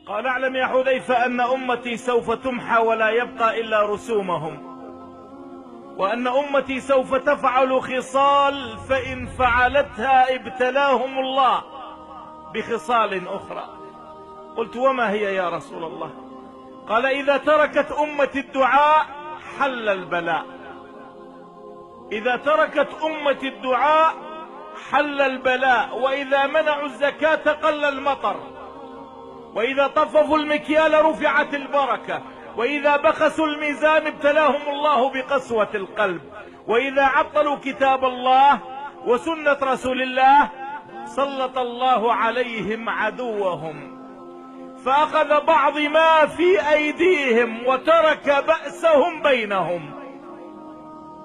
قال: اعلم يا حذيفة أن أمتي سوف تمحى ولا يبقى إلا رسومهم، وأن أمتي سوف تفعل خصال فإن فعلتها ابتلاهم الله بخصال أخرى. قلت: وما هي يا رسول الله؟ قال: إذا تركت أمتي الدعاء حل البلاء. إذا تركت أمتي الدعاء حل البلاء، وإذا منعوا الزكاة قل المطر، وإذا طففوا المكيال رفعت البركة، وإذا بخسوا الميزان ابتلاهم الله بقسوة القلب، وإذا عطلوا كتاب الله وسنة رسول الله سلط الله عليهم عدوهم، فأخذ بعض ما في أيديهم وترك بأسهم بينهم.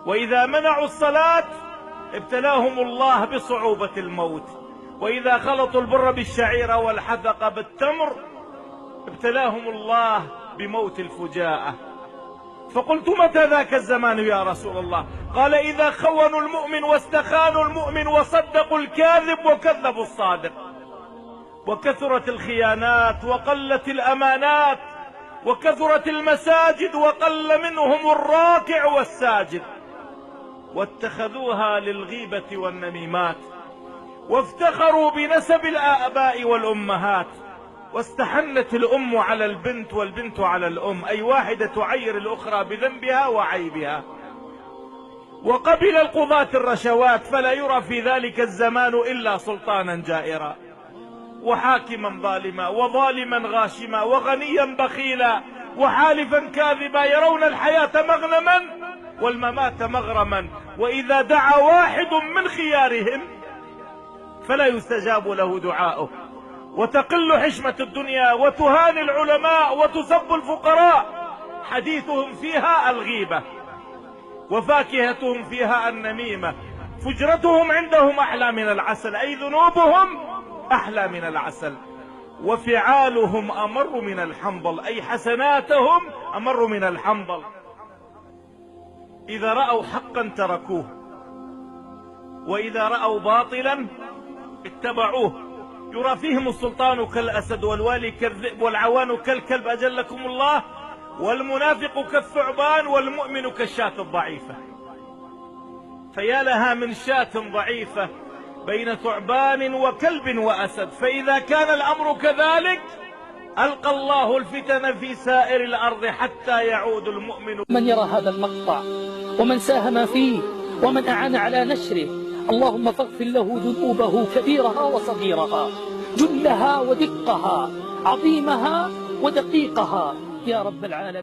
وإذا منعوا الصلاة ابتلاهم الله بصعوبة الموت، وإذا خلطوا البر بالشعير والحذق بالتمر ابتلاهم الله بموت الفجاءة. فقلت: متى ذاك الزمان يا رسول الله؟ قال: إذا خونوا المؤمن واستخانوا المؤمن وصدقوا الكاذب وكذبوا الصادق، وكثرت الخيانات وقلت الأمانات، وكثرت المساجد وقل منهم الراكع والساجد، واتخذوها للغيبة والنميمات، وافتخروا بنسب الآباء والأمهات، واستحنت الأم على البنت والبنت على الأم، أي واحدة تعير الأخرى بذنبها وعيبها، وقبل القضاة الرشوات، فلا يرى في ذلك الزمان إلا سلطانا جائرا، وحاكما ظالما، وظالما غاشما، وغنيا بخيلا، وحالفا كاذبا، يرون الحياة مغنما والممات مغرما، وإذا دعا واحد من خيارهم فلا يستجاب له دعاؤه، وتقل حشمة الدنيا، وتهان العلماء، وتسب الفقراء، حديثهم فيها الغيبة، وفاكهتهم فيها النميمة، فجرتهم عندهم أحلى من العسل، أي ذنوبهم أحلى من العسل، وفعالهم أمر من الحنظل، أي حسناتهم أمر من الحنظل. إذا رأوا حقا تركوه، وإذا رأوا باطلا اتبعوه. يرى فيهم السلطان كالأسد، والوالي كالذئب، والعوان كالكلب أجلكم الله، والمنافق كالثعبان، والمؤمن كالشاة الضعيفة. فيا لها من شاة ضعيفة بين ثعبان وكلب وأسد. فإذا كان الأمر كذلك ألقى الله الفتن في سائر الأرض حتى يعود المؤمن. من يرى هذا المقطع ومن ساهم فيه ومن أعان على نشره، اللهم فاغفر له ذنوبه كبيرها وصغيرها، جلها ودقها، عظيمها ودقيقها، يا رب العالمين.